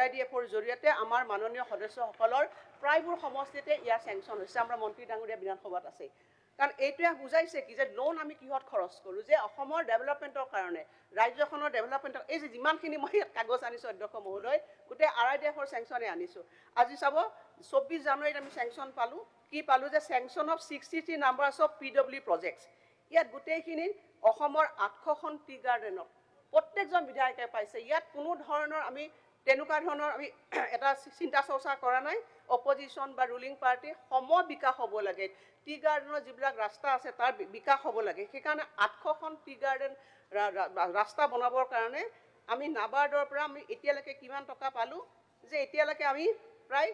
RIDF-ৰ জৰিয়তে আমাৰ মাননীয় সদস্যসকলৰ প্ৰায়বোৰ সমষ্টিতে ইয়াৰ চেংচন হৈছে আমাৰ মন্ত্ৰী ডাঙৰীয়া বিধানসভাত আছে কাৰণ এইটোৱে বুজাইছে কি যে লোন আমি কিহত খৰচ কৰোঁ যে অসমৰ ডেভেলপমেণ্টৰ কাৰণে ৰাজ্যখনৰ ডেভেলপমেণ্টৰ এই যে যিমানখিনি মই কাগজ আনিছোঁ অধ্যক্ষ মহোদয় গোটেই RIDF-ৰ চেংচনে আনিছোঁ আজি চাব 24 জানুৱাৰীত আমি চেংচন পালোঁ কি পালোঁ যে sanction of 63 numbers of PW projects ইয়াত গোটেইখিনি অসমৰ 800খন টি গাৰ্ডেনত প্ৰত্যেকজন বিধায়কে পাইছে ইয়াত কোনো ধৰণৰ আমি তেনেকুৱা ধৰণৰ আমি এটা চিন্তা চৰ্চা কৰা নাই অপজিশ্যন বা ৰুলিং পাৰ্টি সম বিকাশ হ'ব লাগে টি গাৰ্ডেনৰ যিবিলাক ৰাস্তা আছে তাৰ বিকাশ হ'ব লাগে সেইকাৰণে 800খন টি গাৰ্ডেন ৰাস্তা বনাবৰ কাৰণে আমি নাবাৰ্ডৰ পৰা আমি এতিয়ালৈকে কিমান টকা পালোঁ যে এতিয়ালৈকে আমি প্ৰায়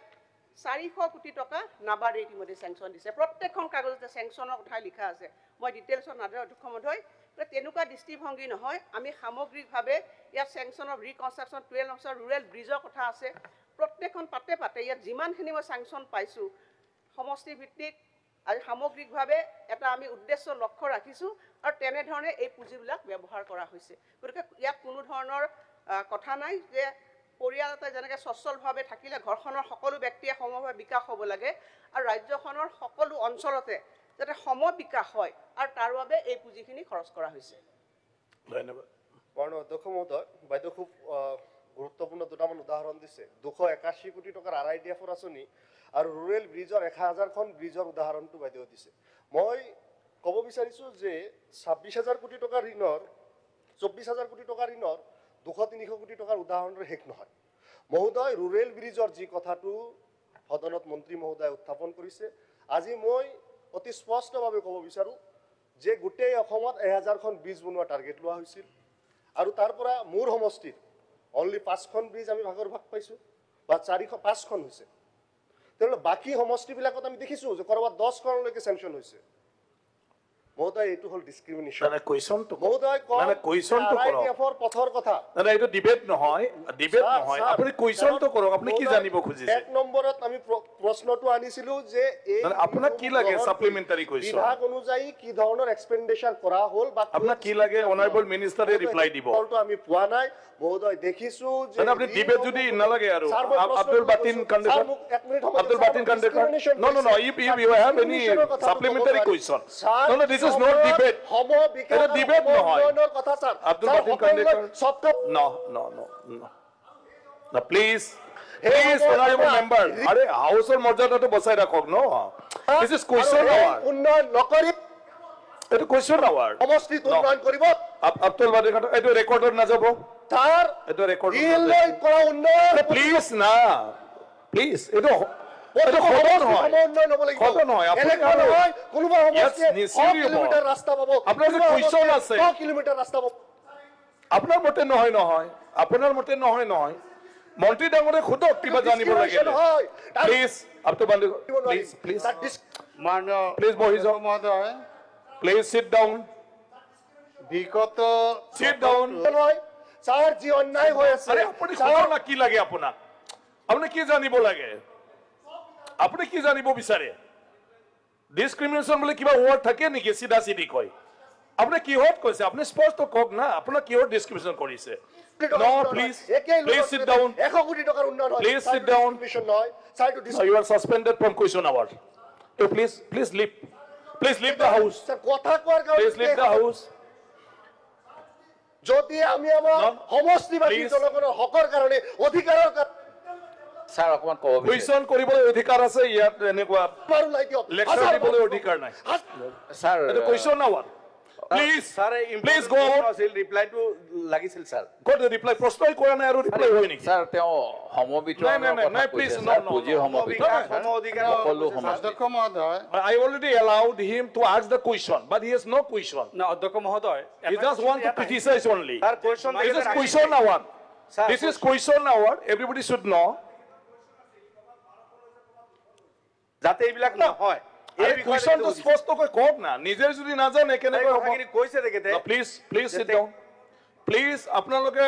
400 কোটি টকা নাবাৰ্ডে ইতিমধ্যে চেংচন দিছে প্ৰত্যেকখন কাগজতে চেংচনৰ কথা লিখা আছে মই ডিটেইলছত নাযাওঁ অধ্যক্ষ মহোদয় তেনেকুৱা দৃষ্টিভংগী নহয় আমি সামগ্ৰিকভাৱে ইয়াত চেংচন অফ ৰিকনষ্ট্ৰাকশ্যন 12 নম্বৰৰ ৰুৰেল ব্ৰিজৰ কথা আছে প্ৰত্যেকখন পাতে ইয়াত যিমানখিনি মই চেংচন পাইছোঁ সমষ্টি ভিত্তিক আৰু সামগ্ৰিকভাৱে এটা আমি উদ্দেশ্য লক্ষ্য ৰাখিছোঁ আৰু তেনেধৰণে এই পুঁজিবিলাক ব্যৱহাৰ কৰা হৈছে গতিকে ইয়াত কোনো ধৰণৰ কথা নাই যে পৰিয়াল এটা যেনেকৈ সচ্ছলভাৱে থাকিলে ঘৰখনৰ সকলো ব্যক্তিয়ে সমভাৱে বিকাশ হ'ব লাগে আৰু ৰাজ্যখনৰ সকলো অঞ্চলতে যাতে সম বিকাশ হয় আৰু তাৰ বাবে এই পুঁজিখিনি খৰচ কৰা হৈছে ধন্যবাদ মাননীয় অধ্যক্ষ মহোদয় বাইদেউ খুব গুৰুত্বপূৰ্ণ দুটামান উদাহৰণ দিছে 281 কোটি টকাৰ RIDF-ৰ আঁচনি আৰু ৰুৰেল ব্ৰিজৰ 1000খন ব্ৰিজৰ উদাহৰণটো বাইদেউ দিছে মই ক'ব বিচাৰিছোঁ যে 26000 কোটি টকাৰ ঋণৰ 24000 কোটি টকাৰ ঋণৰ 200-300 কোটি টকাৰ উদাহৰণৰ শেষ নহয় মহোদয় ৰুৰেল ব্ৰিজৰ যি কথাটো সদনত মন্ত্ৰী মহোদয় উত্থাপন কৰিছে আজি মই অতি স্পষ্টভাৱে ক'ব বিচাৰোঁ যে গোটেই অসমত 1000খন ব্ৰিজ বনোৱা টাৰ্গেট লোৱা হৈছিল আৰু তাৰ পৰা মোৰ সমষ্টিত অনলি 5খন ব্ৰিজ আমি ভাগৰ ভাগ পাইছোঁ বা 5খন হৈছে তেনেহ'লে বাকী সমষ্টিবিলাকত আমি দেখিছোঁ যে ক'ৰবাত 10খনলৈকে চেংচন হৈছে মহোদয় এইটো হ'ল ডিছক্ৰিমিনেশ্যন মানে কুৱেশ্যনটো মহোদয় মানে কুৱেশ্যনটো কৰক RIDF-ৰ পথৰ কথা না এইটো ডিবেট নহয় আপুনি কুৱেশ্যনটো কৰক আপুনি কি জানিব খুজিছে এক নম্বৰত আমি প্ৰশ্নটো আনিছিলোঁ যে এই আপোনাক কি লাগে সাপ্লিমেন্টাৰী কুৱেশ্যন বিভাগ অনুযায়ী কি ধৰণৰ এক্সপেন্ডিচাৰ কৰা হ'ল বা আপোনাক কি লাগে অনাৰেবল মিনিষ্টাৰে ৰিপ্লাই দিব ফলটো আমি পোৱা নাই মহোদয় দেখিছোঁ যে আপুনি ডিবেট যদি নালাগে আৰু Abdul Batin condition Abdul Batin conductor. No. You have any supplementary question? No. This is not debate. It's a debate, no. Abdul Batin conductor. No. Now, please, honorable member. Are house or morjada to basai rakhok, no. This is question hour. উন্নয়ন নকৰি It's question hour. সমষ্টিত উন্নয়ন কৰিব Abdul Batin conductor. It's recorded na jabo. তাৰ It's recorded. দিলৈ কৰা উন্নয়ন Please na. Please. It's আপোনাৰ মতে নহয় মন্ত্ৰী ডাঙৰে খুদক কিবা জানিব লাগে প্লিজ প্লিজ বহি যাওক প্লিজ সিট ডাউন বিগত সিট ডাউন ছাৰ যি অন্যায় হৈ আছে আপুনি খবৰ না কি লাগে আপোনাক আপুনি কি জানিব লাগে আপুনি কি জানিব বিচাৰে ডিসক্ৰিমিনেশন বুলি কিবা ওয়ার্ড থাকে নেকি সিধা সিধি কয় আপুনি কিহত কৈছে আপুনি স্পষ্ট কক না আপোনাৰ কিহত ডিসক্ৰিমিনেশন কৰিছে নো প্লিজ সিট ডাউন 100 কোটি টকাৰ উন্নয়ন হয় প্লিজ সিট ডাউন মিশন নহয় ছাৰ টু you are suspended from question hour তো please leave the house sir কথা কোৱাৰ প্লিজ লিভ দ্য হাউস যদি আমি আমাৰ সমষ্টিবাদী জনগণৰ হকৰ কাৰণে অধিকাৰৰ স্যাৰ অকমান কব কুৱেশ্চন কৰিবলৈ অধিকাৰ আছে ইয়াত এনেকুৱা পাৰু লাই দিয়ক লেকচাৰ দিবলৈ অধিকাৰ নাই স্যাৰ এটা question আওয়াৰ please sir please go আছিল ৰিপ্লাই টু লাগিছিল স্যাৰ গট ৰিপ্লাই প্ৰশ্নই কৰা নাই আৰু ৰিপ্লাই হয় নেকি স্যাৰ তেওঁ সমবিতৰণৰ নাই, please, no. পুঁজিৰ সমবিতৰণ সকলো অধ্যক্ষ মহোদয় I already allowed him to ask the question, but he has no question. না অধ্যক্ষ মহোদয় He just want to criticize only. Sir question This is question hour. This is question hour. Everybody should know. যাতে এইবিলাক নহয় এই question to স্পষ্ট কৈ কওক না নিজে যদি নাজানে কেনেকৈ হ'ব কৈছে দেখতে প্লিজ sit down. Please আপোনালোকে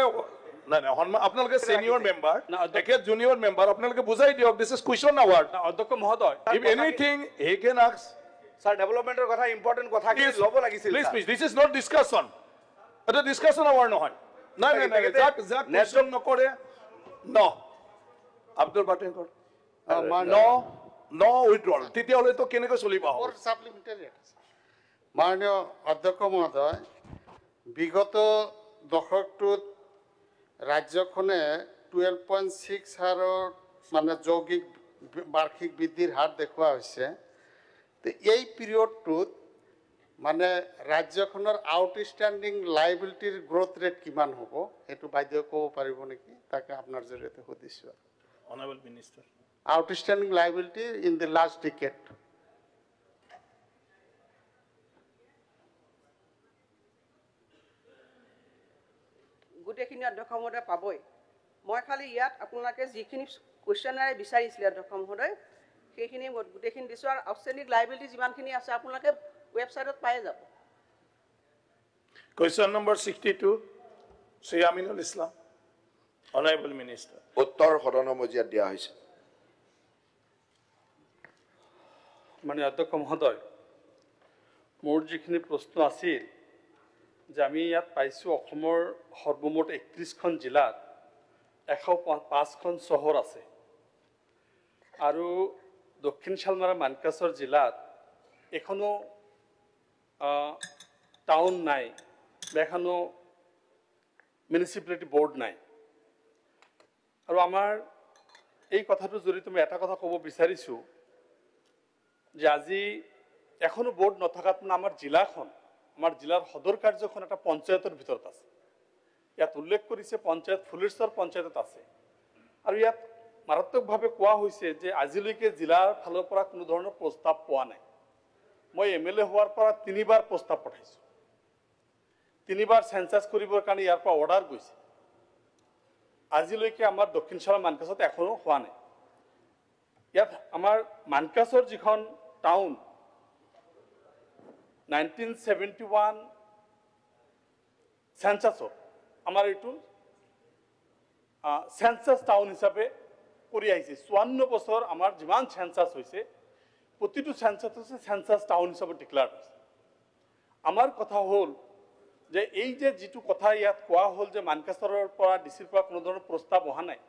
নাই আপোনালোকে সিনিয়ৰ মেম্বাৰ একে জুনিয়ৰ মেম্বাৰ আপোনালোকে বুজাই দিয়ক দিস ইজ কুৱেশ্চন আৱাৰ অধ্যক্ষ মহোদয় if anything he can ask sir ডেভেলপমেন্টৰ কথা ইম্পৰ্টেন্ট কথা কি ল'ব লাগিছিল please this is not discussion এটা discussion hour নহয় নাই যাক কুৱেশ্চন নকৰে no আব্দুল বাটেন কৰ মাননীয় ন উইথড্ৰল তেতিয়াহ'লেতো কেনেকৈ চলিব সাপ্লিমেন্টাৰি মাননীয় অধ্যক্ষ মহোদয় বিগত দশকটোত ৰাজ্যখনে 12.6 হাৰৰ মানে যৌগিক বাৰ্ষিক বৃদ্ধিৰ হাৰ দেখুওৱা হৈছে তো এই পিৰিয়ডটোত মানে ৰাজ্যখনৰ আউটষ্টেণ্ডিং লাইবিলিটিৰ গ্ৰোথ ৰেট কিমান হ'ব সেইটো বাইদেউ ক'ব পাৰিব নেকি তাকে আপোনাৰ জৰিয়তে সুধিছোঁ honourable minister outstanding liability in the last decade গোটেইখিনি অধ্যক্ষ মহোদয় পাবই মই খালি ইয়াত আপোনালোকে যিখিনি কুৱেশ্যনাৰে বিচাৰিছিলে অধ্যক্ষ মহোদয় সেইখিনি গোটেইখিনি দিছোঁ আৰু আউটষ্টেণ্ডিং লাইবিলিটি যিমানখিনি আছে আপোনালোকে ৱেবছাইটত পাই যাব question number 62 Shri Aminul Islam honourable minister উত্তৰ সদনৰ মজিয়াত দিয়া হৈছে মানে অধ্যক্ষ মহোদয় মোৰ যিখিনি প্ৰশ্ন আছিল যে আমি ইয়াত পাইছোঁ অসমৰ সৰ্বমুঠ 31খন জিলাত 105খন চহৰ আছে আৰু দক্ষিণ শালমাৰা মানকাছৰ জিলাত এখনো টাউন নাই বা এখনো মিউনিচিপালিটি বোৰ্ড নাই আৰু আমাৰ এই কথাটোৰ জৰিয়তে মই এটা কথা ক'ব বিচাৰিছোঁ যে আজি এখনো বোৰ্ড নথকাত মানে আমাৰ জিলাৰ সদৰ কাৰ্যখন এটা পঞ্চায়তৰ ভিতৰত আছে ইয়াত উল্লেখ কৰিছে পঞ্চায়ত ফুলেশ্বৰ পঞ্চায়তত আছে আৰু ইয়াত মাৰাত্মকভাৱে কোৱা হৈছে যে আজিলৈকে জিলাৰ ফালৰ পৰা কোনো ধৰণৰ প্ৰস্তাৱ পোৱা নাই মই MLA হোৱাৰ পৰা 3বাৰ প্ৰস্তাৱ পঠাইছোঁ 3বাৰ সেন্সাস কৰিবৰ কাৰণে ইয়াৰ পৰা অৰ্ডাৰ গৈছে আজিলৈকে আমাৰ দক্ষিণ শালমাৰা মানকাছত এখনো হোৱা নাই ইয়াত আমাৰ মানকাছৰ যিখন টাউন 1971 সেন্সাসত আমাৰ এইটো সেন্সাস টাউন হিচাপে কৰি আহিছে 54 বছৰ আমাৰ যিমান সেন্সাস হৈছে প্ৰতিটো সেন্সাসত সেন্সাস টাউন হিচাপে ডিক্লেয়াৰ হৈছে আমাৰ কথা হ'ল যে এই যে যিটো কথা ইয়াত কোৱা হ'ল যে মানকাছৰৰ পৰা ডিচিৰ পৰা কোনো ধৰণৰ প্ৰস্তাৱ অহা নাই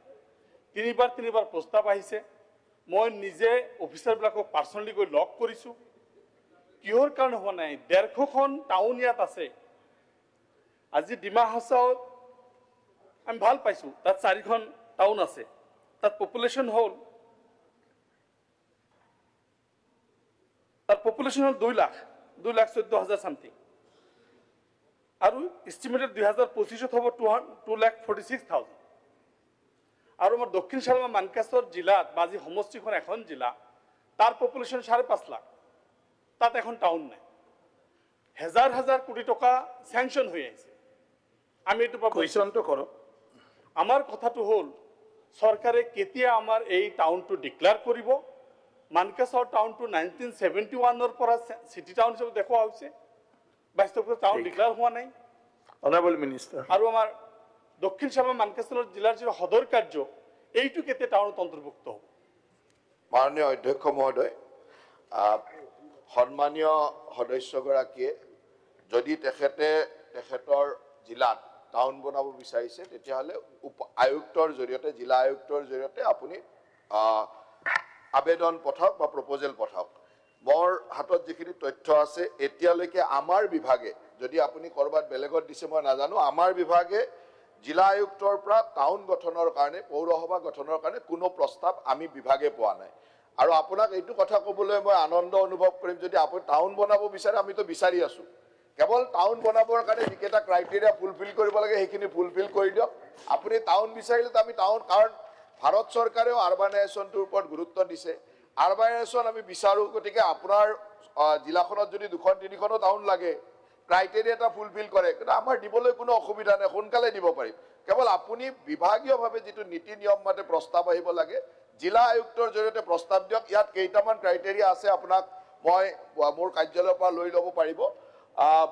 3বাৰ প্ৰস্তাৱ আহিছে মই নিজে অফিচাৰবিলাকক পাৰ্চনেলি গৈ লগ কৰিছোঁ কিহৰ কাৰণে হোৱা নাই 150খন টাউন ইয়াত আছে আজি ডিমা হাছাওত আমি ভাল পাইছোঁ তাত 4খন টাউন আছে তাত পপুলেশ্যন হ'ল 2,14,000 সামথিং আৰু এষ্টিমেটেড 2025 হ'ব 2,46,000 আৰু আমাৰ দক্ষিণ শালমাৰা মানকাছৰ জিলাত বাজি সমষ্টিখন এখন জিলা তাৰ পপুলেশ্যন 5.5 লাখ তাত এখন টাউন নাই হাজাৰ কোটি টকা স্যাংশন হৈ আছে আমি এইটো কুৱেশ্যনটো কৰক আমাৰ কথাটো হ'ল চৰকাৰে কেতিয়া আমাৰ এই টাউনটো ডিক্লেয়াৰ কৰিব মানকাছৰ টাউনটো 1971 পৰা সিটি টাউন হিচাপে দেখুওৱা হৈছে বাস্তৱত টাউন ডিক্লেয়াৰ হোৱা নাই অনাৰেবল মিনিষ্টাৰ আৰু আমাৰ দক্ষিণ শালমাৰা মানকাছৰ জিলাৰ যি সদৰ কাৰ্য এইটো কেতিয়া টাউনত অন্তৰ্ভুক্ত হ'ব মাননীয় অধ্যক্ষ মহোদয় সন্মানীয় সদস্যগৰাকীয়ে যদি তেখেতৰ জিলাত টাউন বনাব বিচাৰিছে তেতিয়াহ'লে আয়ুক্তৰ জৰিয়তে জিলা আয়ুক্তৰ জৰিয়তে আপুনি আবেদন পঠাওক বা প্ৰপ'জেল পঠাওক মোৰ হাতত যিখিনি তথ্য আছে এতিয়ালৈকে আমাৰ বিভাগে যদি আপুনি ক'ৰবাত বেলেগত দিছে মই নাজানো আমাৰ বিভাগে জিলা আয়ুক্তৰ পৰা টাউন গঠনৰ কাৰণে পৌৰসভা গঠনৰ কাৰণে কোনো প্ৰস্তাৱ আমি বিভাগে পোৱা নাই আৰু আপোনাক এইটো কথা ক'বলৈ মই আনন্দ অনুভৱ কৰিম যদি আপুনি টাউন বনাব বিচাৰে আমিতো বিচাৰি আছোঁ কেৱল টাউন বনাবৰ কাৰণে যিকেইটা ক্ৰাইটেৰিয়া ফুলফিল কৰিব লাগে সেইখিনি ফুলফিল কৰি দিয়ক আপুনি টাউন বিচাৰিলেতো আমি টাউন কাৰণ ভাৰত চৰকাৰেও আৰবানাইজেশ্যনটোৰ ওপৰত গুৰুত্ব দিছে আৰবানাইজেশ্যন আমি বিচাৰোঁ গতিকে আপোনাৰ জিলাখনত যদি 2-3খনো টাউন লাগে ক্ৰাইটেৰিয়া এটা ফুলফিল কৰে কিন্তু আমাৰ দিবলৈ কোনো অসুবিধা নাই সোনকালে দিব পাৰিম কেৱল আপুনি বিভাগীয়ভাৱে যিটো নীতি নিয়ম মতে প্ৰস্তাৱ আহিব লাগে জিলা আয়ুক্তৰ জৰিয়তে প্ৰস্তাৱ দিয়ক ইয়াত কেইটামান ক্ৰাইটেৰিয়া আছে আপোনাক মই মোৰ কাৰ্যালয়ৰ পৰা লৈ ল'ব পাৰিব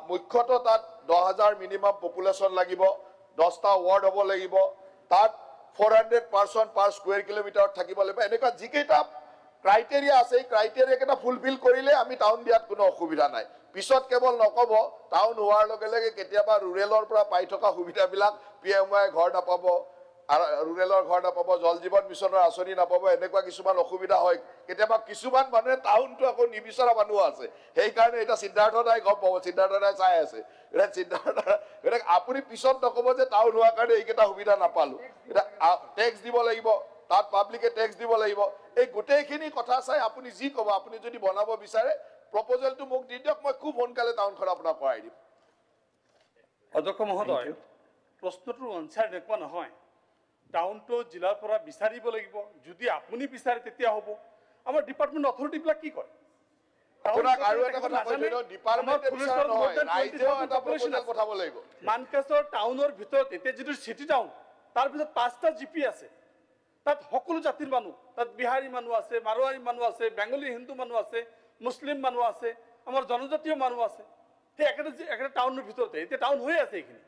মুখ্যতঃ তাত 10,000 মিনিমাম পপুলেশ্যন লাগিব 10টা ৱাৰ্ড হ'ব লাগিব তাত 400 পাৰ্চন পাৰ স্কুৱেৰ কিলোমিটাৰত থাকিব লাগিব এনেকুৱা যিকেইটা ক্ৰাইটেৰিয়া আছে এই ক্ৰাইটেৰিয়াকেইটা ফুলফিল কৰিলে আমি টাউন দিয়াত কোনো অসুবিধা নাই পিছত কেৱল নক'ব টাউন হোৱাৰ লগে লগে কেতিয়াবা ৰুৰেলৰ পৰা পাই থকা সুবিধাবিলাক PMI ঘৰ নাপাব ৰুৰেলৰ ঘৰ নাপাব, জল জীৱন মিছনৰ আঁচনি নাপাব, এনেকুৱা কিছুমান অসুবিধা হয়। কেতিয়াবা কিছুমান মানুহে টাউনটো আকৌ নিবিচৰা মানুহ আছে, সেইকাৰণে এতিয়া সিদ্ধাৰ্থ দাই গম পাব, সিদ্ধাৰ্থ দাই চাই আছে। এতিয়া সিদ্ধাৰ্থ আপুনি পিছত নক'ব যে টাউন হোৱাৰ কাৰণে এইকেইটা সুবিধা নাপালো। এতিয়া টেক্স দিব লাগিব, তাত পাব্লিকে টেক্স দিব লাগিব। এই গোটেইখিনি কথা চাই আপুনি যি ক'ব, আপুনি যদি বনাব বিচাৰে প্ৰপ'জেলটো মোক দি দিয়ক, মই খুব সোনকালে টাউনখন আপোনাক কৰাই দিম। অধ্যক্ষ মহোদয়, প্ৰশ্নটোৰ আনচাৰ এনেকুৱা নহয়। টাউনটো জিলাৰ পৰা বিচাৰিব লাগিব, যদি আপুনি বিচাৰে তেতিয়া হ'ব। আমাৰ ডিপাৰ্টমেণ্ট অথৰিটিবিলাক কি কৰে? আপোনাক আৰু এটা কথা কৈ দিওঁ, ডিপাৰ্টমেণ্টে বিচাৰা নহয়, ৰাইজেও এটা প্ৰপ'জেল পঠাব লাগিব। মানকাছৰ টাউনৰ ভিতৰত এতিয়া যিটো চিটি টাউন, তাৰ ভিতৰত 5টা জিপি আছে। তাত সকলো জাতিৰ মানুহ, তাত বিহাৰী মানুহ আছে, মাৰোৱাৰী মানুহ আছে, বেংগলী হিন্দু মানুহ আছে, মুছলিম মানুহ আছে, আমাৰ জনজাতীয় মানুহ আছে। সেই একেটা টাউনৰ ভিতৰতে এতিয়া টাউন হৈ আছে। এইখিনি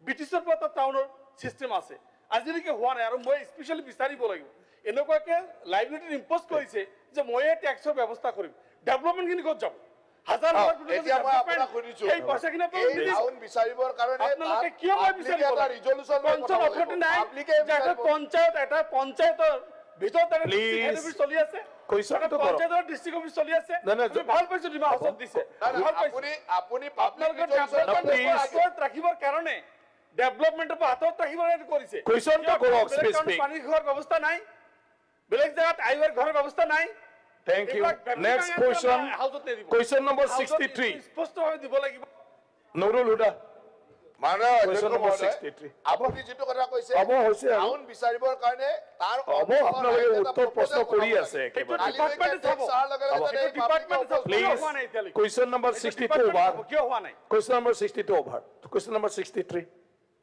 ব্ৰিটিছৰ পৰা তাত টাউনৰ ছিষ্টেম আছে, আজিলৈকে হোৱা নাই। আৰু মই স্পেচিয়েলি বিচাৰিব লাগিব, এনেকুৱাকে লাইবিলিটি ইম্প'জ কৰিছে যে ময়ে টেক্সৰ ব্যৱস্থা কৰিম। ডেভেলপমেণ্টখিনি ক'ত যাব? হাজাৰ এতিয়া মই আপোনাক সুধিছো, এই টাউন বিচাৰিবৰ কাৰণে আপোনালোকে কিয় মই বিচাৰিব এটা ৰিজলিউচন লৈ কথা অথৰিটি নাই? পাব্লিকে এটা পঞ্চায়তৰ ভিতৰত এটা ডিষ্ট্ৰিক্ট অফিচ চলি আছে, কুৱেশ্যনটো কৰক। পঞ্চায়তৰ ডিষ্ট্ৰিক্ট অফিচ চলি আছে। ভাল পাইছো ডিমা হাউচত দিছে, আপুনি আপোনালোকৰ ডেভেলপমেণ্ট ৰাখিবৰ কাৰণে, ডেভেলপমেণ্টৰ পৰা হাতত ৰাখিবৰ কাৰণে কৰিছে। কুৱেশ্যনটো কৰক স্পেচিফিক। পানীৰ ঘৰৰ ব্যৱস্থা নাই, বেলেগ জেগাত আইৱাৰ ঘৰৰ ব্যৱস্থা নাই। Thank you. Next question. Question number 63. স্পষ্টভাৱে দিব লাগিব। নুৰুল হুদা। মাননীয় Question অধ্যক্ষ number মহোদয়, 63. আপুনি যিটো কথা কৈছে হ'ব হৈছে আৰু। টাউন বিচাৰিবৰ কাৰণে তাৰ আপোনালোকে উত্তৰ প্ৰশ্ন কৰি আছে একেবাৰে। Please. Question number 62 over. কিয় হোৱা নাই? Question number 62 over. Question number 63.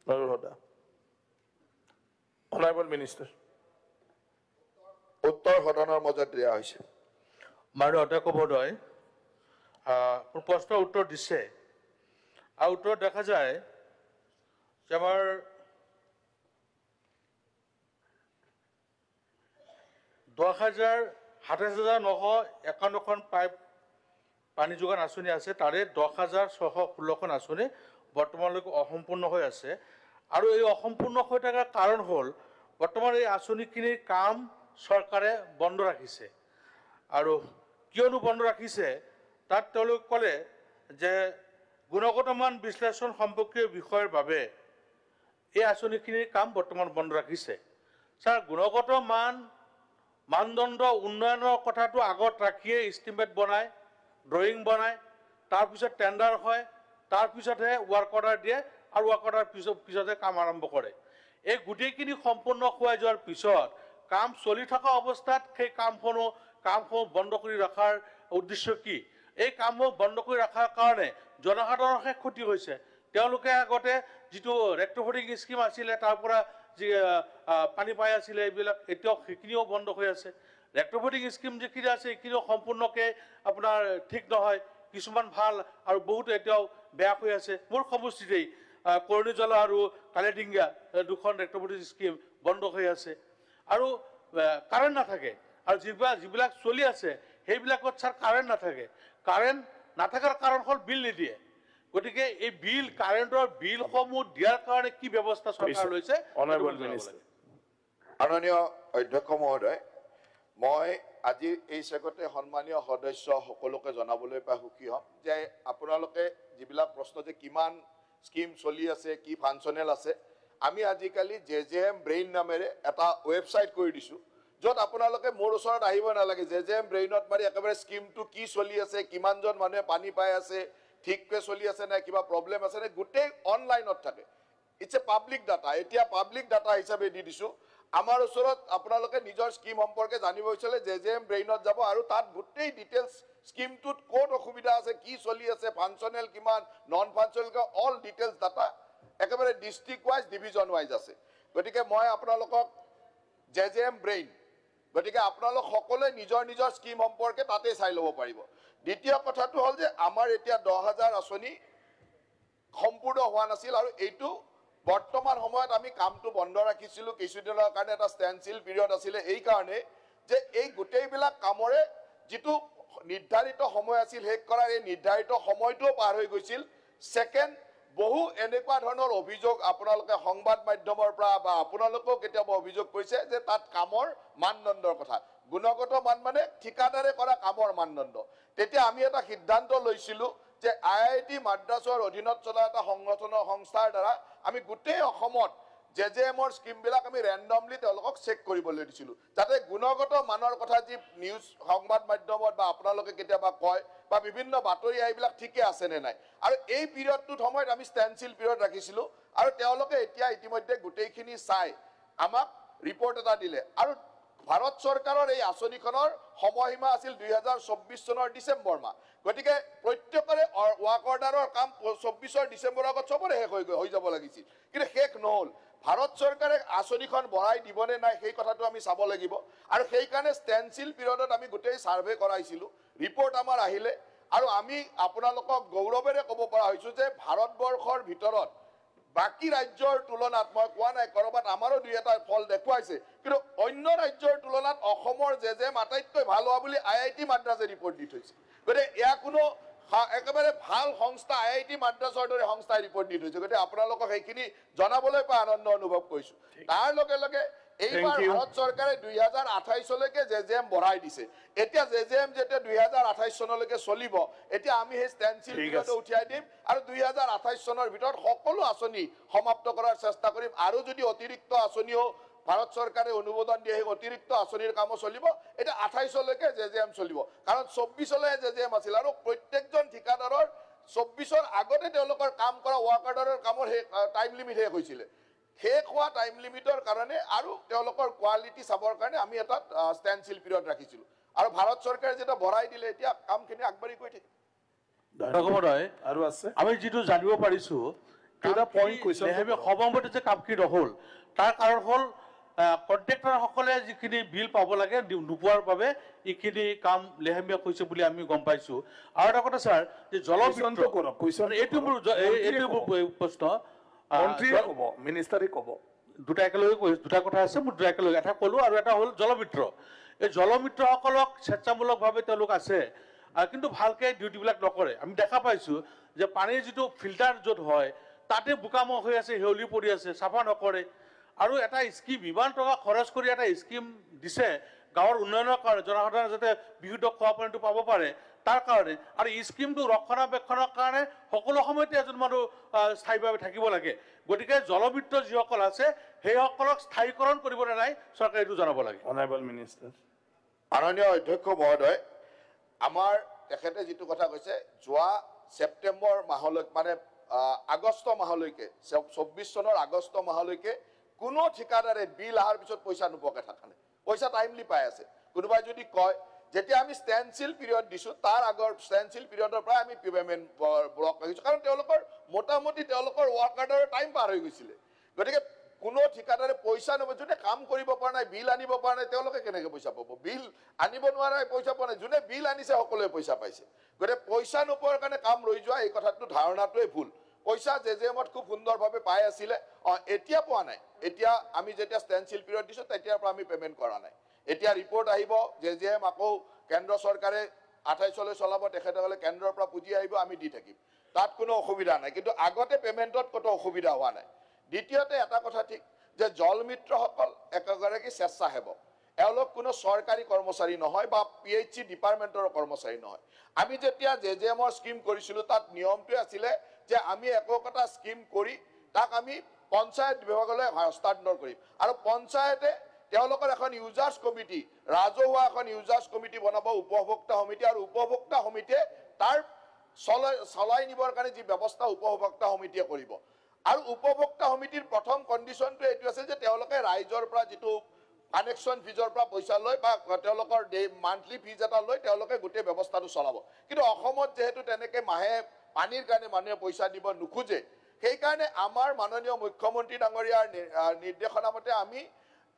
Nurul Huda. Honorable Minister. উত্তৰ সদনৰ মাজত দিয়া হৈছে। মাননীয় অধ্যক্ষ মহোদয়, প্ৰশ্নৰ উত্তৰ দিছে আৰু উত্তৰত দেখা যায় যে আমাৰ 27,951খন পাইপ পানী যোগান আঁচনি আছে, তাৰে 10,616খন আঁচনি বৰ্তমানলৈকে অসম্পূৰ্ণ হৈ আছে। আৰু এই অসম্পূৰ্ণ হৈ থকাৰ কাৰণ হ'ল বৰ্তমান এই আঁচনিখিনিৰ কাম চৰকাৰে বন্ধ ৰাখিছে। আৰু কিয়নো বন্ধ ৰাখিছে তাত তেওঁলোকে ক'লে যে গুণগত মান বিশ্লেষণ সম্পৰ্কীয় বিষয়ৰ বাবে এই আঁচনিখিনিৰ কাম বৰ্তমান বন্ধ ৰাখিছে। ছাৰ, গুণগত মানদণ্ড উন্নয়নৰ কথাটো আগত ৰাখিয়ে ইষ্টিমেট বনায়, ড্ৰয়িং বনায়, তাৰপিছত টেণ্ডাৰ হয়, তাৰপিছতহে ৱাৰ্ক অৰ্ডাৰ দিয়ে আৰু ৱাৰ্ক অৰ্ডাৰ পিছতহে কাম আৰম্ভ কৰে। এই গোটেইখিনি সম্পূৰ্ণ হোৱা যোৱাৰ পিছত কাম চলি থকা অৱস্থাত সেই কামসমূহ বন্ধ কৰি ৰখাৰ উদ্দেশ্য কি? এই কামসমূহ বন্ধ কৰি ৰখাৰ কাৰণে জনসাধাৰণৰহে ক্ষতি হৈছে। তেওঁলোকে আগতে যিটো ৰেক্ট্ৰফটিং স্কিম আছিলে, তাৰ পৰা যি পানী পাই আছিলে, এইবিলাক এতিয়াও সেইখিনিও বন্ধ হৈ আছে। ৰেক্ট্ৰফটিং স্কিম যিখিনি আছে সেইখিনিও সম্পূৰ্ণকৈ আপোনাৰ ঠিক নহয়, কিছুমান ভাল আৰু বহুতো এতিয়াও বেয়া হৈ আছে। মোৰ সমষ্টিতেই কৰণীজলা আৰু কালিডিঙ্গা দুখন ৰেক্ট্ৰফটিং স্কিম বন্ধ হৈ আছে আৰু কাৰেণ্ট নাথাকে। আৰু যিবিলাক চলি আছে সেইবিলাকত ছাৰ কাৰেণ্ট নাথাকে। কাৰেণ্ট নাথাকাৰ কাৰণ হ'ল বিল নিদিয়ে। গতিকে এই কাৰেণ্টৰ বিলসমূহ দিয়াৰ কাৰণে কি ব্যৱস্থা চৰকাৰ লৈছে? মাননীয় অধ্যক্ষ মহোদয়, মই আজি এই চেগতে সন্মানীয় সদস্য সকলোকে জনাবলৈ পাই সুখী হ'ম যে আপোনালোকে যিবিলাক প্ৰশ্ন যে কিমান স্কিম চলি আছে, কি ফাংচনেল আছে, আমি আজিকালি JJM ব্ৰেইন নামেৰে এটা ৱেবছাইট কৰি দিছোঁ, য'ত আপোনালোকে মোৰ ওচৰত আহিব নালাগে। JJM ব্ৰেইনত মাৰি একেবাৰে স্কিমটো কি চলি আছে, কিমানজন মানুহে পানী পাই আছে, ঠিককৈ চলি আছে নে, কিবা প্ৰব্লেম আছে নে, গোটেই অনলাইনত থাকে। It's a public data. এতিয়া পাব্লিক ডাটা হিচাপে দি দিছোঁ। আমাৰ ওচৰত আপোনালোকে নিজৰ স্কিম সম্পৰ্কে জানিব বিচাৰিলে JJM ব্ৰেইনত যাব আৰু তাত গোটেই ডিটেইলছ, স্কিমটোত ক'ত অসুবিধা আছে, কি চলি আছে, ফাংচনেল কিমান, non functional, all details data একেবাৰে ডিষ্ট্ৰিক্ট ৱাইজ, ডিভিজন ৱাইজ আছে। গতিকে মই আপোনালোকক JJM ব্ৰেইন, গতিকে আপোনালোক সকলোৱে নিজৰ নিজৰ স্কিম সম্পৰ্কে তাতেই চাই ল'ব পাৰিব। দ্বিতীয় কথাটো হ'ল যে আমাৰ এতিয়া 10,000 আঁচনি সম্পূৰ্ণ হোৱা নাছিল আৰু এইটো বৰ্তমান সময়ত আমি কামটো বন্ধ ৰাখিছিলোঁ। কিছুদিনৰ কাৰণে এটা ষ্টেণ্ডষ্টিল পিৰিয়ড আছিলে, এইকাৰণে যে এই গোটেইবিলাক কামৰে যিটো নিৰ্ধাৰিত সময় আছিল শেষ কৰাৰ, এই নিৰ্ধাৰিত সময়টোও পাৰ হৈ গৈছিল। ছেকেণ্ড, বহু এনেকুৱা ধৰণৰ অভিযোগ আপোনালোকে সংবাদ মাধ্যমৰ পৰা বা আপোনালোকেও কেতিয়াবা অভিযোগ কৰিছে যে তাত কামৰ মানদণ্ডৰ কথা গুণগত মান মানে ঠিকাদাৰে কৰা কামৰ মানদণ্ড তেতিয়া আমি এটা সিদ্ধান্ত লৈছিলো যে IIT মাদ্ৰাছৰ অধীনত চলা এটা সংগঠনৰ সংস্থাৰ দ্বাৰা আমি গোটেই অসমত জেজেএমৰ স্কিমবিলাক আমি ৰেণ্ডমলি তেওঁলোকক চেক কৰিবলৈ দিছিলোঁ যাতে গুণগত মানৰ কথা যি নিউজ সংবাদ মাধ্যমত বা আপোনালোকে কেতিয়াবা কয় বা বিভিন্ন বাতৰি এইবিলাক ঠিকে আছে নে নাই আৰু এই পিৰিয়ডটোত সময়ত আমি ষ্টেণ্ডষ্টিল পিৰিয়ড ৰাখিছিলোঁ আৰু তেওঁলোকে এতিয়া ইতিমধ্যে গোটেইখিনি চাই আমাক ৰিপৰ্ট এটা দিলে আৰু ভাৰত চৰকাৰৰ এই আঁচনিখনৰ সময়সীমা আছিল 2024 চনৰ ডিচেম্বৰ মাহ গতিকে প্ৰত্যেকৰে ৱাৰ্ক অৰ্ডাৰৰ কাম 24 ডিচেম্বৰৰ আগত চবৰে শেষ হৈ যাব লাগিছিল কিন্তু শেষ নহ'ল ভাৰত চৰকাৰে আঁচনিখন বঢ়াই দিবনে নাই সেই কথাটো আমি চাব লাগিব আৰু সেইকাৰণে ষ্টেণ্ডষ্টিল পিৰিয়ডত আমি গোটেই ছাৰ্ভে কৰাইছিলোঁ ৰিপৰ্ট আমাৰ আহিলে আৰু আমি আপোনালোকক গৌৰৱেৰে ক'ব পৰা হৈছোঁ যে ভাৰতবৰ্ষৰ ভিতৰত বাকি ৰাজ্যৰ তুলনাত মই কোৱা নাই কৰবাত আমাৰো দুই এটা ফল দেখুৱাইছে কিন্তু অন্য ৰাজ্যৰ তুলনাত অসমৰ জেজেএম আটাইতকৈ ভাল হোৱা বুলি IIT মাদ্ৰাছে ৰিপৰ্ট দি থৈছে গতিকে এয়া কোনো একেবাৰে ভাল সংস্থা IIT মাদ্ৰাছৰ দৰে সংস্থাই ৰিপৰ্ট দি থৈছে গতিকে আপোনালোকক সেইখিনি জনাবলৈ পাই আনন্দ অনুভৱ কৰিছোঁ তাৰ লগে লগে এইবাৰ ভাৰত চৰকাৰে 2028 লৈকে জেজেএম বঢ়াই দিছে এতিয়া জেজেএম যেতিয়া 2028 চনলৈকে চলিব এতিয়া আমি সেই ষ্টেণ্ডষ্টিল পিৰিয়ডটো উঠাই দিম আৰু 2028 চনৰ ভিতৰত সকলো আঁচনি সমাপ্ত কৰাৰ চেষ্টা কৰিম আৰু যদি অতিৰিক্ত আঁচনিও ভাৰত চৰকাৰে অনুমোদন দিয়ে সেই অতিৰিক্ত আঁচনিৰ কামো চলিব এটা 28 লৈকে জেজেএম চলিব কাৰণ 24 লৈকে জেজেএম আছিল আৰু প্ৰত্যেকজন ঠিকাদাৰৰ 24 আগতে তেওঁলোকৰ কাম কৰা ৱাৰ্ক অৰ্ডাৰৰ কামৰ টাইম লিমিট শেষ হৈছিলে শেষ হোৱা টাইম লিমিটৰ কাৰণে আৰু তেওঁলোকৰ কোৱালিটি চাবৰ কাৰণে আমি এটা ষ্টেণ্ডষ্টিল পিৰিয়ড ৰাখিছিলোঁ আৰু ভাৰত চৰকাৰে যেটা বঢ়াই দিলে এতিয়া কামখিনি আগবাঢ়ি গৈ থাকে আৰু আছে আমি যিটো জানিব পাৰিছো এটা point question সময়মতে যে কামখিনি নহ'ল তাৰ কাৰণ হ'ল কন্ট্ৰেক্টৰসকলে যিখিনি বিল পাব লাগে নোপোৱাৰ বাবে এইখিনি কাম লেহেমীয়া হৈছে বুলি আমি গম পাইছো আৰু এটা কথা ছাৰ যে জলবিদ্যুৎ এইটো প্ৰশ্ন মন্ত্ৰীয়ে ক'ব মিনিষ্টাৰে ক'ব দুটা একেলগে দুটা কথা আছে মই দুটা একেলগে এটা ক'লো আৰু এটা হ'ল জলমিত্ৰ এই জলমিত্ৰসকলক স্বেচ্ছামূলকভাৱে তেওঁলোক আছে কিন্তু ভালকৈ ডিউটিবিলাক নকৰে আমি দেখা পাইছোঁ যে পানীৰ যিটো ফিল্টাৰ য'ত হয় তাতে বোকামুৱা হৈ আছে হেউলি পৰি আছে চাফা নকৰে আৰু এটা স্কিম ইমান টকা খৰচ কৰি এটা স্কিম দিছে গাঁৱৰ উন্নয়নৰ কাৰণে জনসাধাৰণে যাতে বিশুদ্ধ খোৱা পানীটো পাব পাৰে তাৰ কাৰণে আৰু এই স্কিমটো ৰক্ষণাবেক্ষণৰ কাৰণে সকলো সময়তে এজন মানুহ স্থায়ীভাৱে থাকিব লাগে গতিকে জলবিদ্যুৎ যিসকল আছে সেইসকলক স্থায়ীকৰণ কৰিবলৈ নাই চৰকাৰে এইটো জনাব লাগে অনাৰেবল মিনিষ্টাৰ মাননীয় অধ্যক্ষ মহোদয় আমাৰ তেখেতে যিটো কথা কৈছে যোৱা ছেপ্টেম্বৰ মাহলৈ মানে আগষ্ট মাহলৈকে 24 চনৰ আগষ্ট মাহলৈকে কোনো ঠিকাদাৰে বিল অহাৰ পিছত পইচা নোপোৱাকৈ থকা নাই পইচা টাইমলি পাই আছে কোনোবাই যদি কয় যেতিয়া আমি ষ্টেণ্ডষ্টিল পিৰিয়ড দিছোঁ তাৰ আগৰ ষ্টেণ্ডষ্টিল পিৰিয়ডৰ পৰা আমি পেমেণ্ট ব্লক ৰাখিছোঁ কাৰণ তেওঁলোকৰ মোটামুটি তেওঁলোকৰ ৱাৰ্ক অৰ্ডাৰৰ টাইম পাৰ হৈ গৈছিলে গতিকে কোনো ঠিকাদাৰে পইচা নব যোনে কাম কৰিব পৰা নাই বিল আনিব পৰা নাই তেওঁলোকে কেনেকৈ পইচা পাব বিল আনিব নোৱাৰে পইচা পোৱা নাই যোনে বিল আনিছে সকলোৱে পইচা পাইছে গতিকে পইচা নোপোৱাৰ কাৰণে কাম ৰৈ যোৱা এই কথাটো ধাৰণাটোৱে ভুল পইচা জেজেএমত খুব সুন্দৰভাৱে পাই আছিলে এতিয়া পোৱা নাই এতিয়া আমি যেতিয়া ষ্টেণ্ডষ্টিল পিৰিয়ড দিছোঁ তেতিয়াৰ পৰা আমি পেমেণ্ট কৰা নাই এতিয়া ৰিপৰ্ট আহিব জেজেএম আকৌ কেন্দ্ৰ চৰকাৰে 28 লৈ চলাব তেখেতসকলে কেন্দ্ৰৰ পৰা পুঁজি আহিব আমি দি থাকিম তাত কোনো অসুবিধা নাই কিন্তু আগতে পেমেণ্টত ক'তো অসুবিধা হোৱা নাই দ্বিতীয়তে এটা কথা ঠিক যে জলমিত্ৰসকল একেগৰাকী স্বেচ্ছাসেৱক এওঁলোক কোনো চৰকাৰী কৰ্মচাৰী নহয় বা PHC ডিপাৰ্টমেণ্টৰ কৰ্মচাৰী নহয় আমি যেতিয়া জেজেএমৰ স্কিম কৰিছিলোঁ তাত নিয়মটোৱে আছিলে যে আমি একোটা স্কিম কৰি তাক আমি পঞ্চায়ত বিভাগলৈ হস্তান্তৰ কৰিম আৰু পঞ্চায়তে তেওঁলোকৰ এখন ইউজাৰ্ছ কমিটি ৰাজহুৱা এখন ইউজাৰ্ছ কমিটি বনাব উপভোক্তা সমিতি আৰু উপভোক্তা সমিতিয়ে তাৰ চলাই নিবৰ কাৰণে যি ব্যৱস্থা উপভোক্তা সমিতিয়ে কৰিব আৰু উপভোক্তা সমিতিৰ প্ৰথম কণ্ডিশ্যনটো এইটো আছে যে তেওঁলোকে ৰাইজৰ পৰা যিটো কানেকশ্যন ফিজৰ পৰা পইচা লয় বা তেওঁলোকৰ মান্থলি ফিজ এটা লৈ তেওঁলোকে গোটেই ব্যৱস্থাটো চলাব কিন্তু অসমত যেহেতু তেনেকৈ মাহে পানীৰ কাৰণে মানুহে পইচা দিব নোখোজে সেইকাৰণে আমাৰ মাননীয় মুখ্যমন্ত্ৰী ডাঙৰীয়াৰ নিৰ্দেশনা মতে আমি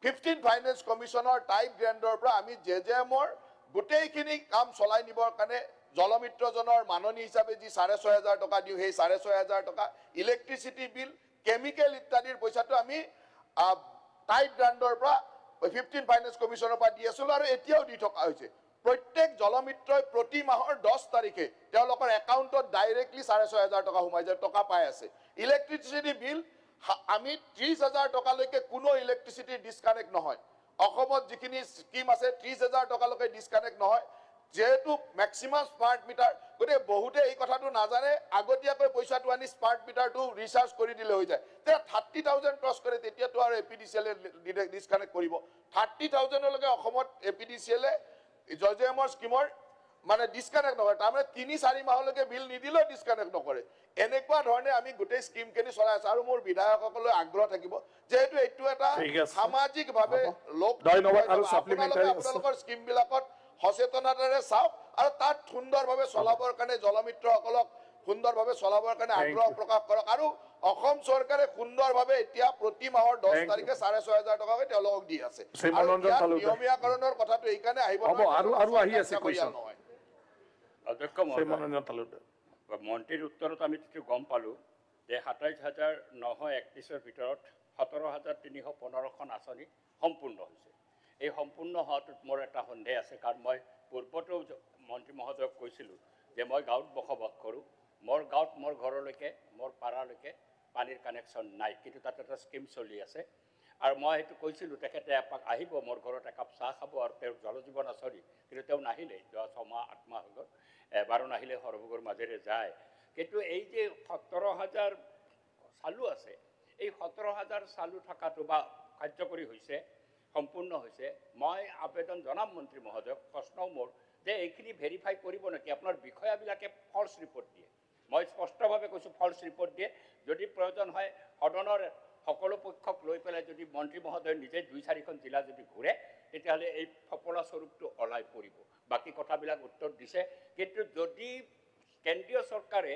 15 ফাইনেন্স কমিশ্যনৰ টাইপ গ্ৰেণ্ডৰ পৰা আমি জেজেএমৰ গোটেইখিনি কাম চলাই নিবৰ কাৰণে জলমিত্ৰজনৰ মাননী হিচাপে যি 6,500 টকা দিওঁ সেই 6,500 টকা ইলেক্ট্ৰিচিটি বিল কেমিকেল ইত্যাদিৰ পইচাটো আমি টাইপ গ্ৰেণ্ডৰ পৰা 15 ফাইনেন্স কমিশ্যনৰ পৰা দি আছিলোঁ আৰু এতিয়াও দি থকা হৈছে প্ৰত্যেক জলমিত্ৰই প্ৰতি মাহৰ 10 তাৰিখে তেওঁলোকৰ একাউণ্টত ডাইৰেক্টলি 6,500 টকা সোমাই যায় টকা পাই আছে ইলেক্ট্ৰিচিটি বিল আমি 30,000 টকালৈকে কোনো ইলেক্ট্ৰিচিটি ডিছকানেক্ট নহয় অসমত যিখিনি স্কিম আছে 30,000 টকালৈকে ডিছকানেক্ট নহয় যেহেতু ম্যাক্সিমাম স্মার্ট মিটার গতিকে বহুতে এই কথাটো নাজানে আগতীয়াকৈ পইচাটো আনি স্মার্ট মিটাৰটো ৰিচাৰ্জ কৰি দিলে হৈ যায় তেতিয়া 30,000 ক্ৰছ কৰে তেতিয়াতো আৰু এপিডিচিএল ডিছকানেক্ট কৰিব 30,000 লৈকে অসমত এপিডিচিএল জয়জয়মৰ স্কিমৰ মানে ডিছকানেক্ট নকৰে তাৰমানে 3-4 মাহলৈকে বিল নিদিলেও ডিছকানেক্ট নকৰে এনেকুৱা ধৰণে আমি গোটেই স্কিমখিনি চলাই আছো আৰু মোৰ বিধায়কসকলৰ আগ্ৰহ থাকিব যেহেতু এইটো এটা সামাজিকভাৱে লোক ধন্যবাদ আৰু সাপ্লিমেন্টাৰী আপোনালোকৰ স্কিমবিলাকত সচেতনতাৰে চাওক আৰু তাত সুন্দৰভাৱে চলাবৰ কাৰণে জলমিত্ৰসকলক সুন্দৰভাৱে চলাবৰ কাৰণে আগ্ৰহ প্ৰকাশ কৰক আৰু অসম চৰকাৰে সুন্দৰভাৱে এতিয়া প্ৰতি মাহৰ 10 তাৰিখে 6,500 টকাকৈ তেওঁলোকক দি আছে নিয়মীয়াকৰণৰ কথাটো এইকাৰণে আহিব আৰু আহি আছে কুৱেশ্যন অধ্যক্ষ মন্ত্ৰীৰ উত্তৰত আমি যিটো গম পালোঁ যে 27,931ৰ ভিতৰত 17,315খন আঁচনি সম্পূৰ্ণ হৈছে এই সম্পূৰ্ণ হোৱাটোত মোৰ এটা সন্দেহ আছে কাৰণ মই পূৰ্বতেও মন্ত্ৰী মহোদয়ক কৈছিলোঁ যে মই গাঁৱত বসবাস কৰোঁ মোৰ গাঁৱত মোৰ ঘৰলৈকে মোৰ পাৰালৈকে পানীৰ কানেকশ্যন নাই কিন্তু তাত এটা স্কিম চলি আছে আৰু মই সেইটো কৈছিলোঁ তেখেতে এপাক আহিব মোৰ ঘৰত একাপ চাহ খাব আৰু তেওঁৰ জলজীৱন আঁচনি কিন্তু তেওঁ নাহিলে যোৱা 6 মাহ 8 মাহ হৈ গ'ল এবাৰো নাহিলে সৰভোগৰ মাজেৰে যায় কিন্তু এই যে 17,000 চালু আছে এই 17,000 চালু থকাটো বা কাৰ্যকৰী হৈছে সম্পূৰ্ণ হৈছে মই আবেদন জনাম মন্ত্ৰী মহোদয়ক প্ৰশ্নও মোৰ যে এইখিনি ভেৰিফাই কৰিব নেকি আপোনাৰ বিষয়াবিলাকে ফলছ ৰিপৰ্ট দিয়ে মই স্পষ্টভাৱে কৈছোঁ ফলছ ৰিপৰ্ট দিয়ে যদি প্ৰয়োজন হয় সদনৰ সকলো পক্ষক লৈ পেলাই যদি মন্ত্ৰী মহোদয় নিজে 2-4খন জিলা যদি ঘূৰে তেতিয়াহ'লে এই ফপলা স্বৰূপটো ওলাই পৰিব বাকী কথাবিলাক উত্তৰ দিছে কিন্তু যদি কেন্দ্ৰীয় চৰকাৰে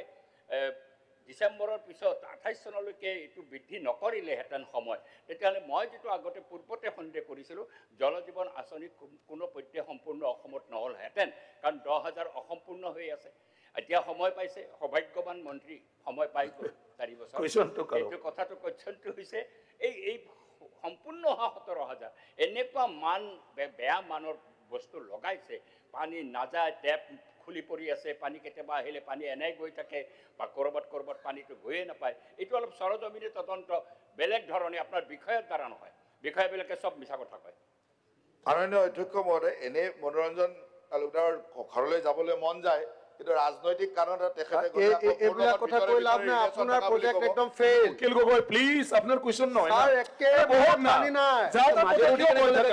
ডিচেম্বৰৰ পিছত 28 চনলৈকে এইটো বৃদ্ধি নকৰিলেহেঁতেন সময় তেতিয়াহ'লে মই যিটো আগতে পূৰ্বতে সন্দেহ কৰিছিলোঁ জলজীৱন আঁচনি কোনো পধ্যে সম্পূৰ্ণ অসমত নহ'লহেঁতেন কাৰণ 10,000 অসম্পূৰ্ণ হৈ আছে এতিয়া সময় পাইছে সৌভাগ্যৱান মন্ত্ৰী সময় পাই গ'ল 4 বছৰ এইটো কথাটো কোৱেশ্যনটো হৈছে এই সম্পূৰ্ণ হোৱা 17,000 এনেকুৱা বেয়া মানৰ বস্তু লগাইছে পানী নাযায় টেপ খুলি পৰি আছে পানী কেতিয়াবা আহিলে পানী এনেই গৈ থাকে বা ক'ৰবাত পানীটো গৈয়ে নাপায় এইটো অলপ সৰজমিনে তদন্ত বেলেগ ধৰণে আপোনাৰ বিষয়ৰ দ্বাৰা নহয় বিষয়াবিলাকে চব মিছা কথা কয় মাননীয় অধ্যক্ষ মহোদয় এনে মনোৰঞ্জন তালুকদাৰৰ ঘৰলৈ যাবলৈ মন যায় কিন্তু ৰাজনৈতিক কাৰণত তেখেতে এইবিলাক কথা কৈ লাভ নাই আপোনাৰ প্ৰজেক্ট একদম ফেইল উকিল গগৈ প্লিজ আপোনাৰ কুৱেশ্যন নহয় স্যাৰ একে বহুত পানী নাই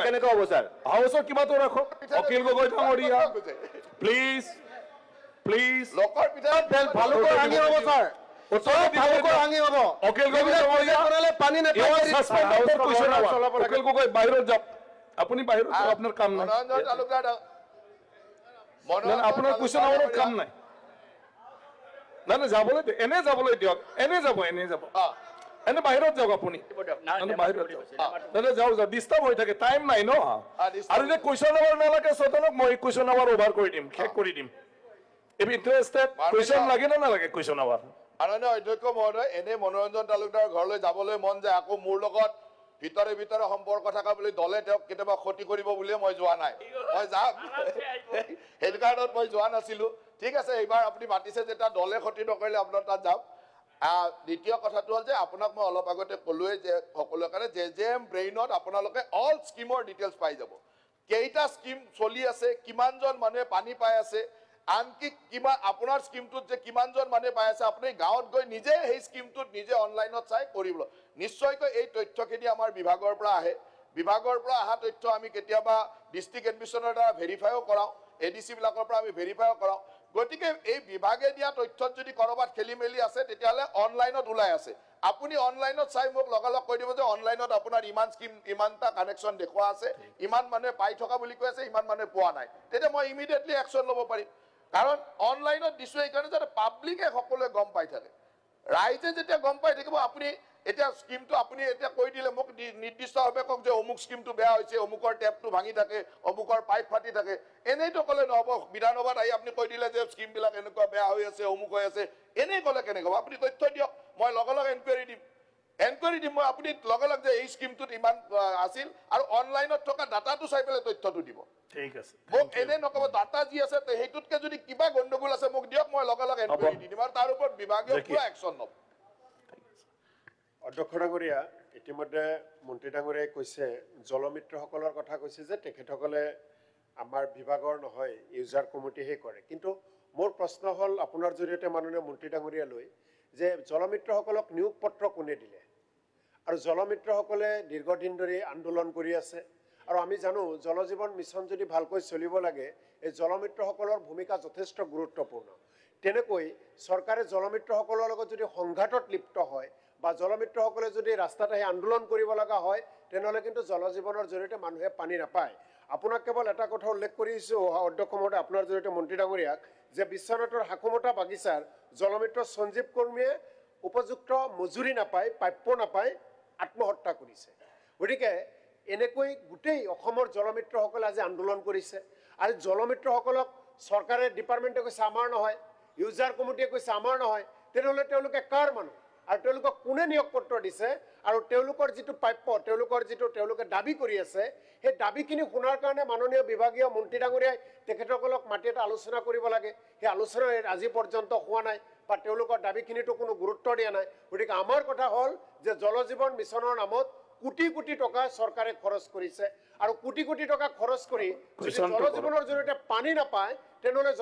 কেনেকৈ হ'ব ছাৰ হাউচৰ কিবাটো ৰাখক উকিল গগৈ ডাঙৰীয়া প্লিজ লোকৰ পিছত ভালুকৰ ৰাঙি হ'ব স্যাৰ ভালুকৰ ৰাঙি হ'ব উকিল গগৈ ডাঙৰীয়া কৰালে পানী উকিল গগৈ বাহিৰত যাওক আপুনি বাহিৰত যাওক আপোনাৰ কাম নাই মনোৰঞ্জন তালুকদাৰ আপোনাৰ কুৱেশ্যন আৱাৰত কাম নাই যাবলৈ এনে যাবলৈ দিয়ক এনে যাব এনে বাহিৰত যাওক আপুনি বাহিৰত যাওক ডিষ্টাৰ্ব হৈ থাকে টাইম নাই ন আৰু যে কুৱেশ্যন আৱাৰ নালাগে সদনক মই কুৱেশ্যন আৱাৰ অভাৰ কৰি দিম শেষ কৰি দিম if interested question লাগে না নালাগে question আৱাৰ মাননীয় অধ্যক্ষ মহোদয় এনে মনোৰঞ্জন তালুকদাৰ ঘৰলৈ যাবলৈ মন যায় আকৌ মোৰ লগত ভিতৰে সম্পৰ্ক থকা বুলি দলে তেওঁক কেতিয়াবা ক্ষতি কৰিব বুলিয়ে মই যোৱা নাই মই যাম সেইটো কাৰণত মই যোৱা নাছিলোঁ ঠিক আছে এইবাৰ আপুনি মাতিছে যেতিয়া দলে ক্ষতি নকৰিলে আপোনাৰ তাত যাম দ্বিতীয় কথাটো হ'ল যে আপোনাক মই অলপ আগতে ক'লোৱে যে সকলোৰে কাৰণে JJM ব্ৰেইনত আপোনালোকে অল স্কিমৰ ডিটেইলছ পাই যাব কেইটা স্কিম চলি আছে কিমানজন মানুহে পানী পাই আছে আনকি কিমান আপোনাৰ স্কিমটোত যে কিমানজন মানুহে পাই আছে আপুনি গাঁৱত গৈ নিজে সেই স্কিমটোত নিজে অনলাইনত চাই কৰিব নিশ্চয়কৈ এই তথ্যখিনি আমাৰ বিভাগৰ পৰা আহে বিভাগৰ পৰা অহা তথ্য আমি কেতিয়াবা ডিষ্ট্ৰিক্ট এডমিশ্যনৰ দ্বাৰা ভেৰিফাইও কৰাওঁ ADC বিলাকৰ পৰা আমি ভেৰিফাইও কৰাওঁ গতিকে এই বিভাগে দিয়া তথ্যত যদি কৰবাত খেলি মেলি আছে তেতিয়াহ'লে অনলাইনত ওলাই আছে আপুনি অনলাইনত চাই মোক লগালগ কৈ দিব যে অনলাইনত আপোনাৰ ইমান স্কিম ইমানটা কানেকশ্যন দেখুওৱা আছে ইমান মানুহে পাই থকা বুলি কৈ আছে ইমান মানুহে পোৱা নাই তেতিয়া মই ইমিডিয়েটলি একশ্যন ল'ব পাৰিম কাৰণ অনলাইনত দিছোঁ এইকাৰণে যাতে পাব্লিকে সকলোৱে গম পাই থাকে ৰাইজে যেতিয়া গম পাই থাকিব আপুনি এতিয়া স্কিমটো আপুনি এতিয়া কৈ দিলে মোক নিৰ্দিষ্টভাৱে কওক যে অমুক স্কিমটো বেয়া হৈছে অমুকৰ টেপটো ভাঙি থাকে অমুকৰ পাইপ ফাটি থাকে এনেইতো ক'লে নহ'ব বিধানসভাত আহি আপুনি কৈ দিলে যে স্কিমবিলাক এনেকুৱা বেয়া হৈ আছে অমুক হৈ আছে এনেই ক'লে কেনেকৈ হ'ব আপুনি তথ্য দিয়ক মই লগে লগে এনকুৱাৰী দিম মই আপুনি লগে লগে যে এই স্কিমটোত ইমান আছিল আৰু অনলাইনত থকা ডাটাটো চাই পেলাই তথ্যটো দিব ঠিক আছে মোক এনে নকব ডাটা যি আছে সেইটোতকে যদি কিবা গণ্ডগোল আছে মোক দিয়ক মই লগে লগে এনকুৱাৰী দি দিম আৰু তাৰ ওপৰত বিভাগীয় পুৰা একশ্যন ল'ম অধ্যক্ষ ডাঙৰীয়া, ইতিমধ্যে মন্ত্ৰী ডাঙৰীয়াই কৈছে, জলমিত্ৰসকলৰ কথা কৈছে যে তেখেতসকলে আমাৰ বিভাগৰ নহয়, ইউজাৰ কমিটিহে কৰে। কিন্তু মোৰ প্ৰশ্ন হ'ল আপোনাৰ জৰিয়তে মাননীয় মন্ত্ৰী ডাঙৰীয়ালৈ যে জলমিত্ৰসকলক নিয়োগ পত্ৰ কোনে দিলে? আৰু জলমিত্ৰসকলে দীৰ্ঘদিন ধৰি আন্দোলন কৰি আছে। আৰু আমি জানো জল জীৱন মিছন যদি ভালকৈ চলিব লাগে, এই জলমিত্ৰসকলৰ ভূমিকা যথেষ্ট গুৰুত্বপূৰ্ণ। তেনেকৈ চৰকাৰে জলমিত্ৰসকলৰ লগত যদি সংঘাতত লিপ্ত হয় বা জলমিত্ৰসকলে যদি ৰাস্তাত আহি আন্দোলন কৰিব লগা হয়, তেনেহ'লে কিন্তু জল জীৱনৰ জৰিয়তে মানুহে পানী নাপায়। আপোনাক কেৱল এটা কথা উল্লেখ কৰিছোঁ অধ্যক্ষ মহোদয়, আপোনাৰ জৰিয়তে মন্ত্ৰী ডাঙৰীয়াক, যে বিশ্বনাথৰ হাকুমতা বাগিচাৰ জলমিত্ৰ সঞ্জীৱ কৰ্মীয়ে উপযুক্ত মজুৰি নাপায়, প্ৰাপ্য নাপায়, আত্মহত্যা কৰিছে। গতিকে এনেকৈ গোটেই অসমৰ জলমিত্ৰসকলে আজি আন্দোলন কৰিছে। আৰু জলমিত্ৰসকলক চৰকাৰে ডিপাৰ্টমেণ্টে কৈছে আমাৰ নহয়, ইউজাৰ কমিটিয়ে কৈছে আমাৰ নহয়, তেনেহ'লে তেওঁলোকে কাৰ মানুহ? আৰু তেওঁলোকক কোনে নিয়োগ পত্ৰ দিছে? আৰু তেওঁলোকৰ যিটো প্ৰাপ্য, তেওঁলোকে দাবী কৰি আছে, সেই দাবীখিনি শুনাৰ কাৰণে মাননীয় বিভাগীয় মন্ত্ৰী ডাঙৰীয়াই তেখেতসকলক মাতি এটা আলোচনা কৰিব লাগে। সেই আলোচনা আজি পৰ্যন্ত হোৱা নাই বা তেওঁলোকৰ দাবীখিনিতো কোনো গুৰুত্ব দিয়া নাই। গতিকে আমাৰ কথা হ'ল যে জল জীৱন মিছনৰ নামত কোটি কোটি টকা চৰকাৰে খৰচ কৰিছে। আৰু কোটি কোটি টকা খৰচ কৰি যদি জল জীৱনৰ জৰিয়তে পানী নাপায়, তেনেহ'লে